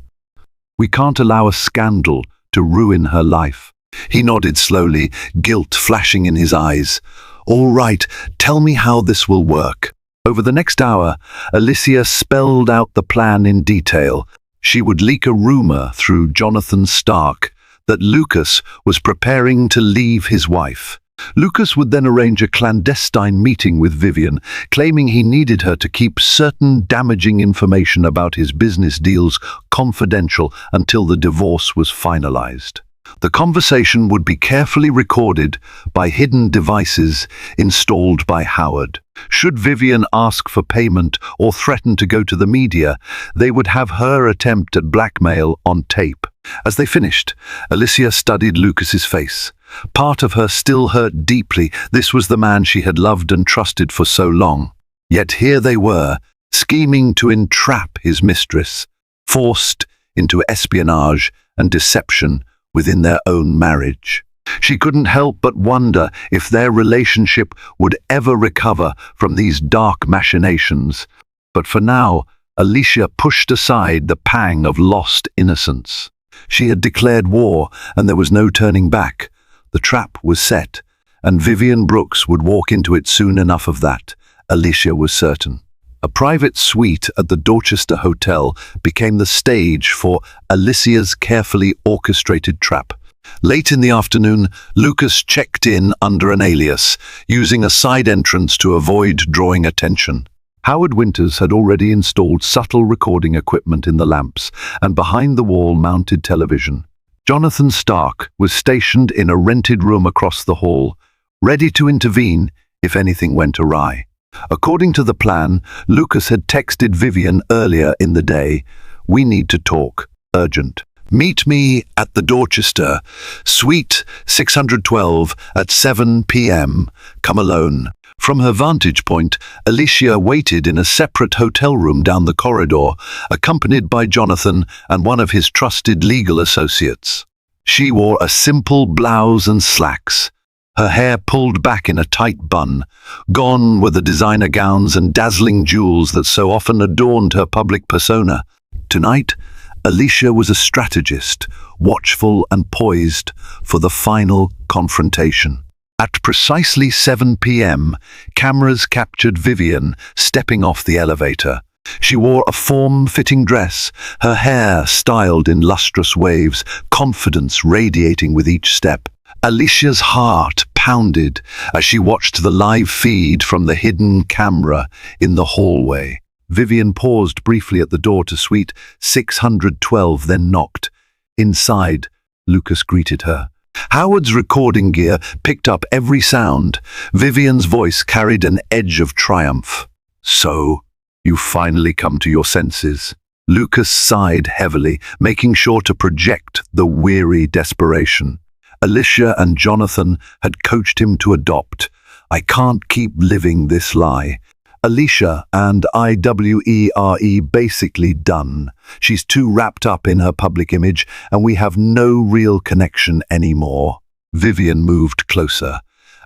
We can't allow a scandal to ruin her life." He nodded slowly, guilt flashing in his eyes. "All right, tell me how this will work." Over the next hour, Alicia spelled out the plan in detail. She would leak a rumor through Jonathan Stark that Lucas was preparing to leave his wife. Lucas would then arrange a clandestine meeting with Vivian, claiming he needed her to keep certain damaging information about his business deals confidential until the divorce was finalized. The conversation would be carefully recorded by hidden devices installed by Howard. Should Vivian ask for payment or threaten to go to the media, they would have her attempt at blackmail on tape. As they finished, Alicia studied Lucas's face. Part of her still hurt deeply. This was the man she had loved and trusted for so long. Yet here they were, scheming to entrap his mistress, forced into espionage and deception within their own marriage. She couldn't help but wonder if their relationship would ever recover from these dark machinations. But for now, Alicia pushed aside the pang of lost innocence. She had declared war, and there was no turning back. The trap was set, and Vivian Brooks would walk into it soon enough. Of that, Alicia was certain. A private suite at the Dorchester Hotel became the stage for Alicia's carefully orchestrated trap. Late in the afternoon, Lucas checked in under an alias, using a side entrance to avoid drawing attention. Howard Winters had already installed subtle recording equipment in the lamps and behind the wall-mounted television. Jonathan Stark was stationed in a rented room across the hall, ready to intervene if anything went awry. According to the plan, Lucas had texted Vivian earlier in the day, "We need to talk. Urgent." Meet me at the Dorchester, Suite 612 at 7 p.m. Come alone. From her vantage point, Alicia waited in a separate hotel room down the corridor, accompanied by Jonathan and one of his trusted legal associates. She wore a simple blouse and slacks, her hair pulled back in a tight bun. Gone were the designer gowns and dazzling jewels that so often adorned her public persona. Tonight, Alicia was a strategist, watchful and poised for the final confrontation. At precisely 7 p.m., cameras captured Vivian stepping off the elevator. She wore a form-fitting dress, her hair styled in lustrous waves, confidence radiating with each step. Alicia's heart pounded as she watched the live feed from the hidden camera in the hallway. Vivian paused briefly at the door to Suite 612, then knocked. Inside, Lucas greeted her. Howard's recording gear picked up every sound. Vivian's voice carried an edge of triumph. "So, you finally come to your senses." Lucas sighed heavily, making sure to project the weary desperation. Alicia and Jonathan had coached him to adopt. "I can't keep living this lie." Alicia and IWERE basically done. She's too wrapped up in her public image, and we have no real connection anymore. Vivian moved closer.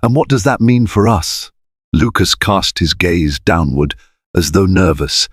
"And what does that mean for us?" Lucas cast his gaze downward, as though nervous.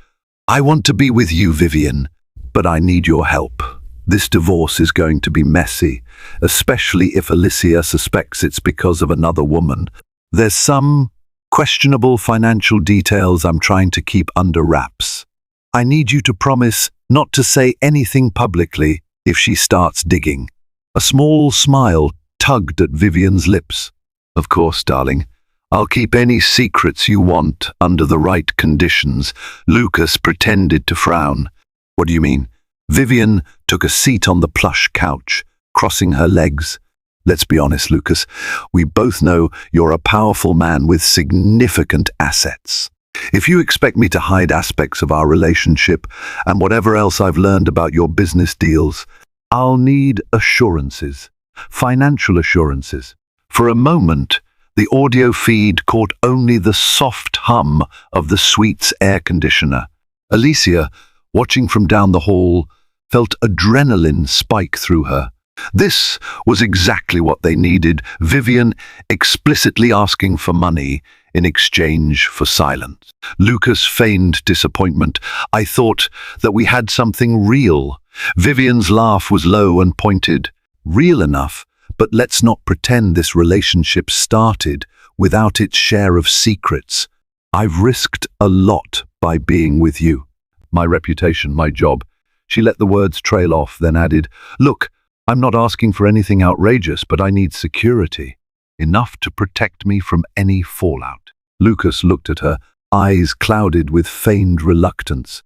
"I want to be with you, Vivian, but I need your help. This divorce is going to be messy, especially if Alicia suspects it's because of another woman. There's some questionable financial details I'm trying to keep under wraps. I need you to promise not to say anything publicly if she starts digging." A small smile tugged at Vivian's lips. "Of course, darling. I'll keep any secrets you want under the right conditions." Lucas pretended to frown. "What do you mean?" Vivian took a seat on the plush couch, crossing her legs. "Let's be honest, Lucas. We both know you're a powerful man with significant assets. If you expect me to hide aspects of our relationship and whatever else I've learned about your business deals, I'll need assurances, financial assurances." For a moment, the audio feed caught only the soft hum of the suite's air conditioner. Alicia, watching from down the hall, felt adrenaline spike through her. This was exactly what they needed, Vivian explicitly asking for money in exchange for silence. Lucas feigned disappointment. "I thought that we had something real." Vivian's laugh was low and pointed. "Real enough, but let's not pretend this relationship started without its share of secrets. I've risked a lot by being with you. My reputation, my job." She let the words trail off, then added, "Look, I'm not asking for anything outrageous, but I need security. Enough to protect me from any fallout." Lucas looked at her, eyes clouded with feigned reluctance.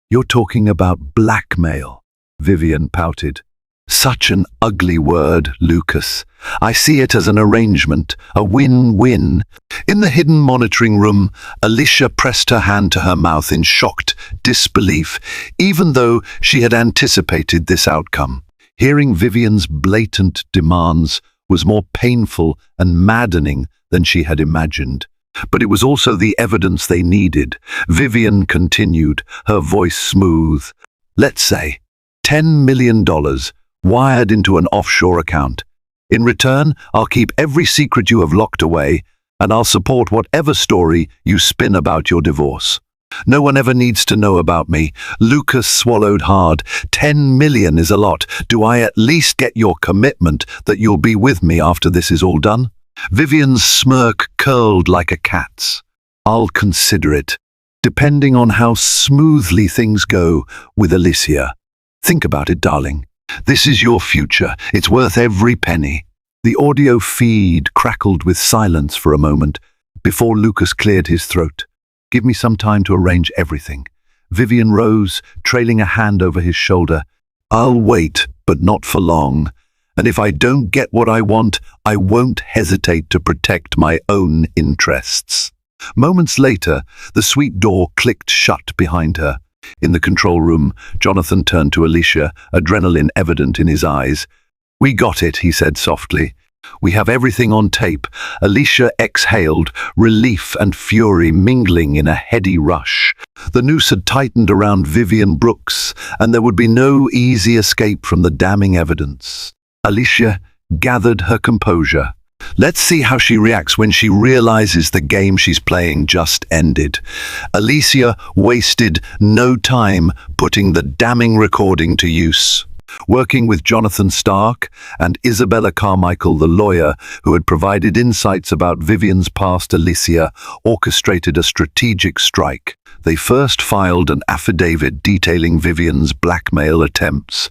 "You're talking about blackmail." Vivian pouted. "Such an ugly word, Lucas. I see it as an arrangement, a win-win." In the hidden monitoring room, Alicia pressed her hand to her mouth in shocked disbelief, even though she had anticipated this outcome. Hearing Vivian's blatant demands was more painful and maddening than she had imagined. But it was also the evidence they needed. Vivian continued, her voice smooth. "Let's say $10 million wired into an offshore account. In return, I'll keep every secret you have locked away, and I'll support whatever story you spin about your divorce. No one ever needs to know about me." Lucas swallowed hard. 10 million is a lot. Do I at least get your commitment that you'll be with me after this is all done? Vivian's smirk curled like a cat's. "I'll consider it, depending on how smoothly things go with Alicia. Think about it, darling. This is your future. It's worth every penny." The audio feed crackled with silence for a moment before Lucas cleared his throat. "Give me some time to arrange everything." Vivian rose, trailing a hand over his shoulder. "I'll wait, but not for long. And if I don't get what I want, I won't hesitate to protect my own interests." Moments later, the suite door clicked shut behind her. In the control room, Jonathan turned to Alicia, adrenaline evident in his eyes. "We got it," he said softly. "We have everything on tape." Alicia exhaled, relief and fury mingling in a heady rush. The noose had tightened around Vivian Brooks, and there would be no easy escape from the damning evidence. Alicia gathered her composure. Let's see how she reacts when she realizes the game she's playing just ended. Alicia wasted no time putting the damning recording to use. Working with Jonathan Stark and Isabella Carmichael, the lawyer who had provided insights about Vivian's past, Alicia orchestrated a strategic strike. They first filed an affidavit detailing Vivian's blackmail attempts,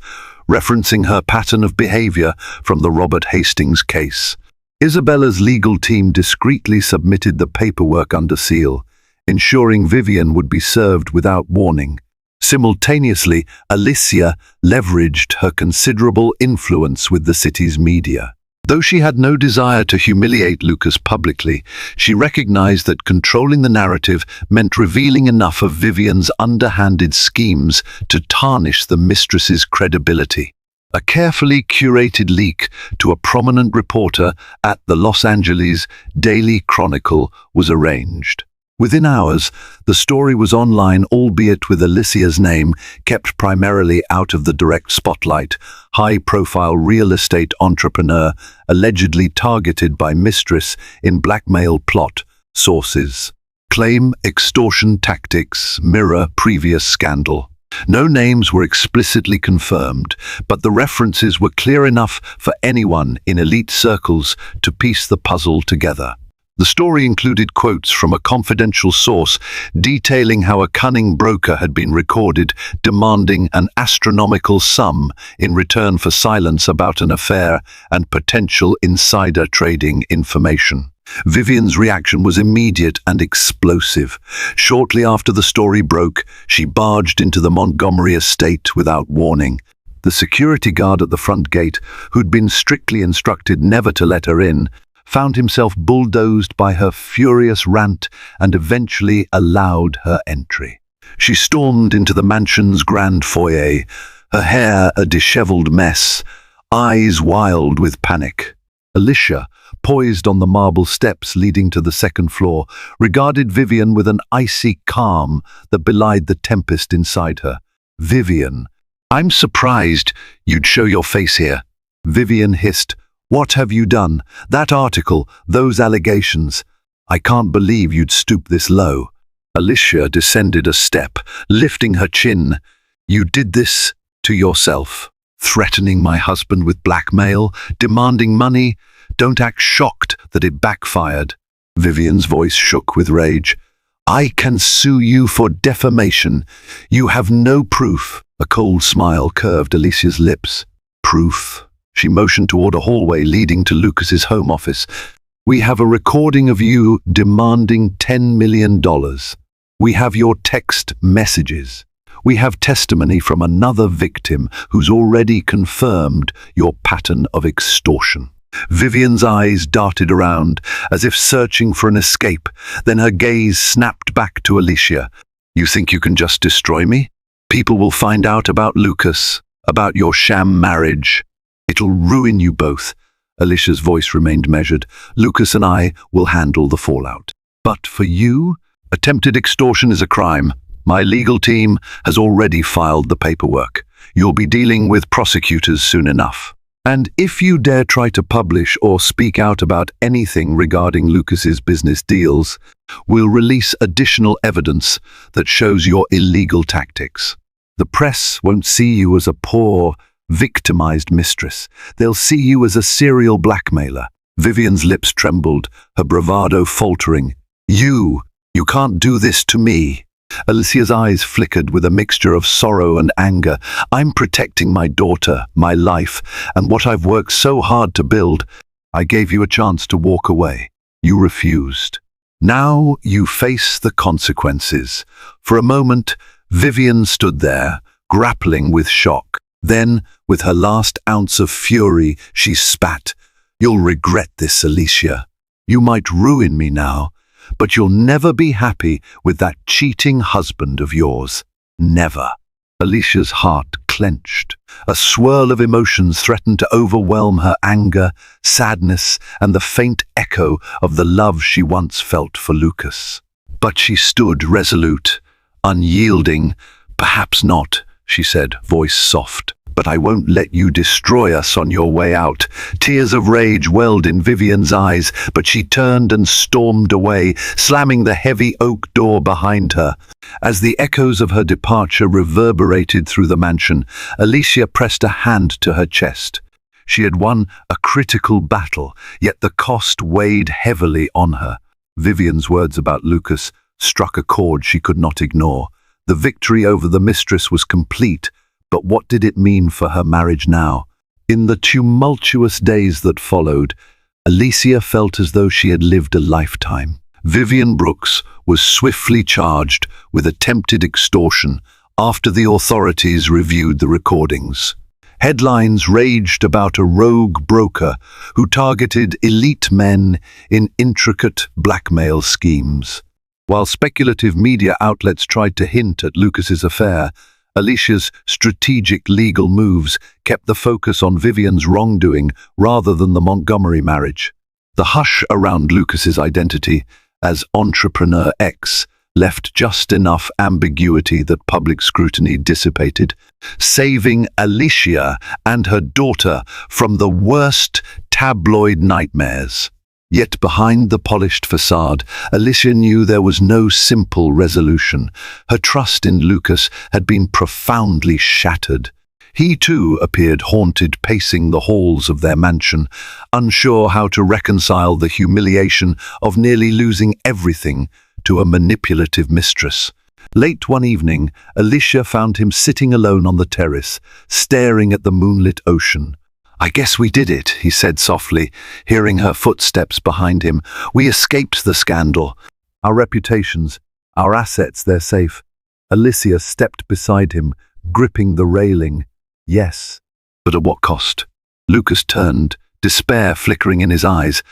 referencing her pattern of behavior from the Robert Hastings case. Isabella's legal team discreetly submitted the paperwork under seal, ensuring Vivian would be served without warning. Simultaneously, Alicia leveraged her considerable influence with the city's media. Though she had no desire to humiliate Lucas publicly, she recognized that controlling the narrative meant revealing enough of Vivian's underhanded schemes to tarnish the mistress's credibility. A carefully curated leak to a prominent reporter at the Los Angeles Daily Chronicle was arranged. Within hours, the story was online, albeit with Alicia's name kept primarily out of the direct spotlight. High-profile real estate entrepreneur allegedly targeted by mistress in blackmail plot. Sources claim extortion tactics mirror previous scandal. No names were explicitly confirmed, but the references were clear enough for anyone in elite circles to piece the puzzle together. The story included quotes from a confidential source detailing how a cunning broker had been recorded demanding an astronomical sum in return for silence about an affair and potential insider trading information. Vivian's reaction was immediate and explosive. Shortly after the story broke, she barged into the Montgomery estate without warning. The security guard at the front gate, who'd been strictly instructed never to let her in, found himself bulldozed by her furious rant and eventually allowed her entry. She stormed into the mansion's grand foyer, her hair a disheveled mess, eyes wild with panic. Alicia, poised on the marble steps leading to the second floor, regarded Vivian with an icy calm that belied the tempest inside her. "Vivian, I'm surprised you'd show your face here." Vivian hissed. "What have you done? That article, those allegations. I can't believe you'd stoop this low." Alicia descended a step, lifting her chin. "You did this to yourself. Threatening my husband with blackmail, demanding money. Don't act shocked that it backfired." Vivian's voice shook with rage. "I can sue you for defamation. You have no proof." A cold smile curved Alicia's lips. "Proof?" She motioned toward a hallway leading to Lucas's home office. "We have a recording of you demanding $10 million. We have your text messages. We have testimony from another victim who's already confirmed your pattern of extortion." Vivian's eyes darted around, as if searching for an escape. Then her gaze snapped back to Alicia. "You think you can just destroy me? People will find out about Lucas, about your sham marriage. It'll ruin you both." Alicia's voice remained measured. "Lucas and I will handle the fallout. But for you, attempted extortion is a crime. My legal team has already filed the paperwork. You'll be dealing with prosecutors soon enough. And if you dare try to publish or speak out about anything regarding Lucas's business deals, we'll release additional evidence that shows your illegal tactics. The press won't see you as a poor, victimized mistress. They'll see you as a serial blackmailer." Vivian's lips trembled, her bravado faltering. You can't do this to me." Alicia's eyes flickered with a mixture of sorrow and anger. "I'm protecting my daughter, my life, and what I've worked so hard to build. I gave you a chance to walk away. You refused. Now you face the consequences." For a moment, Vivian stood there, grappling with shock. Then, with her last ounce of fury, she spat. "You'll regret this, Alicia. You might ruin me now, but you'll never be happy with that cheating husband of yours." Never. Alicia's heart clenched. A swirl of emotions threatened to overwhelm her: anger, sadness, and the faint echo of the love she once felt for Lucas. But she stood resolute, unyielding. "Perhaps not," she said, voice soft. "But I won't let you destroy us on your way out." Tears of rage welled in Vivian's eyes, but she turned and stormed away, slamming the heavy oak door behind her. As the echoes of her departure reverberated through the mansion, Alicia pressed a hand to her chest. She had won a critical battle, yet the cost weighed heavily on her. Vivian's words about Lucas struck a chord she could not ignore. The victory over the mistress was complete, but what did it mean for her marriage now? In the tumultuous days that followed, Alicia felt as though she had lived a lifetime. Vivian Brooks was swiftly charged with attempted extortion after the authorities reviewed the recordings. Headlines raged about a rogue broker who targeted elite men in intricate blackmail schemes. While speculative media outlets tried to hint at Lucas's affair, Alicia's strategic legal moves kept the focus on Vivian's wrongdoing rather than the Montgomery marriage. The hush around Lucas's identity as Entrepreneur X left just enough ambiguity that public scrutiny dissipated, saving Alicia and her daughter from the worst tabloid nightmares. Yet behind the polished facade, Alicia knew there was no simple resolution. Her trust in Lucas had been profoundly shattered. He too appeared haunted, pacing the halls of their mansion, unsure how to reconcile the humiliation of nearly losing everything to a manipulative mistress. Late one evening, Alicia found him sitting alone on the terrace, staring at the moonlit ocean. "I guess we did it," he said softly, hearing her footsteps behind him. "We escaped the scandal. Our reputations, our assets, they're safe." Alicia stepped beside him, gripping the railing. "Yes, but at what cost?" Lucas turned, despair flickering in his eyes.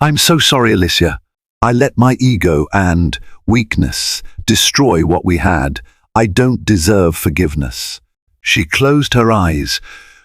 "I'm so sorry, Alicia. I let my ego and weakness destroy what we had. I don't deserve forgiveness." She closed her eyes,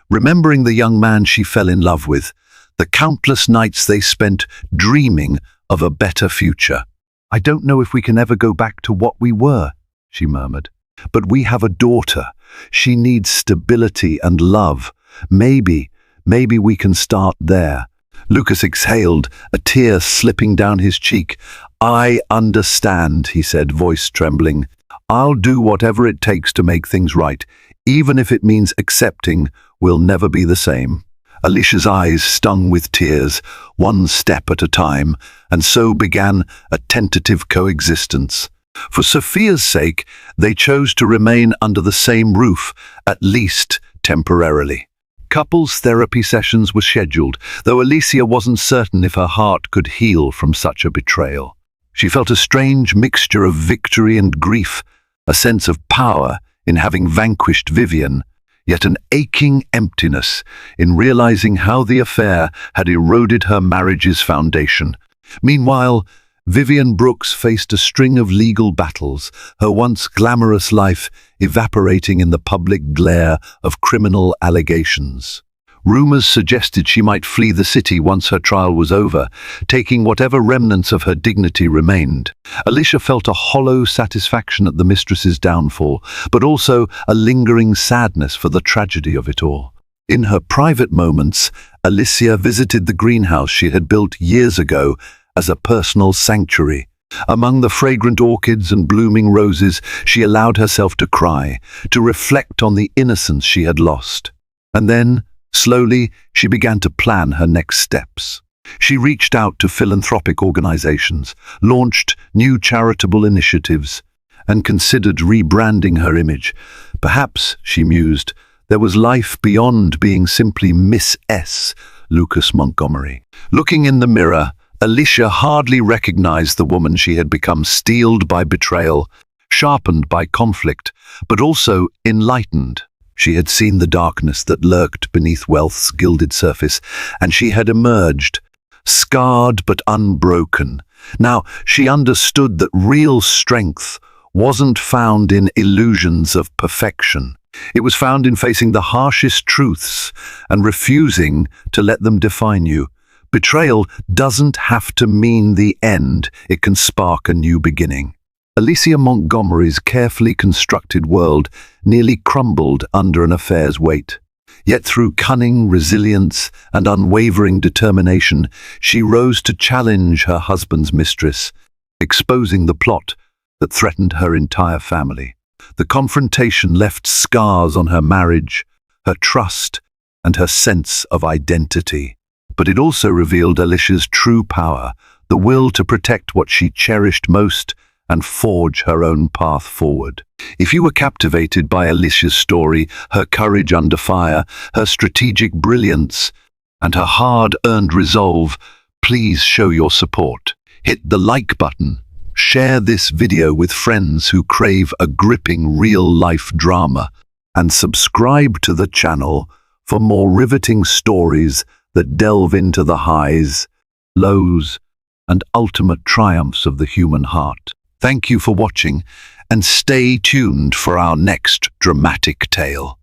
remembering the young man she fell in love with, the countless nights they spent dreaming of a better future. "I don't know if we can ever go back to what we were," she murmured. "But we have a daughter. She needs stability and love. Maybe we can start there." Lucas exhaled, a tear slipping down his cheek. "I understand," he said, voice trembling. "I'll do whatever it takes to make things right, even if it means accepting we'll never be the same." Alicia's eyes stung with tears, one step at a time, and so began a tentative coexistence. For Sophia's sake, they chose to remain under the same roof, at least temporarily. Couples therapy sessions were scheduled, though Alicia wasn't certain if her heart could heal from such a betrayal. She felt a strange mixture of victory and grief, a sense of power in having vanquished Vivian, yet an aching emptiness in realizing how the affair had eroded her marriage's foundation. Meanwhile, Vivian Brooks faced a string of legal battles, her once glamorous life evaporating in the public glare of criminal allegations. Rumors suggested she might flee the city once her trial was over, taking whatever remnants of her dignity remained. Alicia felt a hollow satisfaction at the mistress's downfall, but also a lingering sadness for the tragedy of it all. In her private moments, Alicia visited the greenhouse she had built years ago as a personal sanctuary. Among the fragrant orchids and blooming roses, she allowed herself to cry, to reflect on the innocence she had lost. And then, slowly, she began to plan her next steps. She reached out to philanthropic organizations, launched new charitable initiatives, and considered rebranding her image. Perhaps, she mused, there was life beyond being simply Miss S. Lucas Montgomery. Looking in the mirror, Alicia hardly recognized the woman she had become, steeled by betrayal, sharpened by conflict, but also enlightened. She had seen the darkness that lurked beneath wealth's gilded surface, and she had emerged, scarred but unbroken. Now she understood that real strength wasn't found in illusions of perfection. It was found in facing the harshest truths and refusing to let them define you. Betrayal doesn't have to mean the end. It can spark a new beginning. Alicia Montgomery's carefully constructed world nearly crumbled under an affair's weight. Yet through cunning, resilience, and unwavering determination, she rose to challenge her husband's mistress, exposing the plot that threatened her entire family. The confrontation left scars on her marriage, her trust, and her sense of identity. But it also revealed Alicia's true power, the will to protect what she cherished most and forge her own path forward. If you were captivated by Alicia's story, her courage under fire, her strategic brilliance, and her hard-earned resolve, please show your support. Hit the like button. Share this video with friends who crave a gripping real-life drama, and subscribe to the channel for more riveting stories that delve into the highs, lows, and ultimate triumphs of the human heart. Thank you for watching, and stay tuned for our next dramatic tale.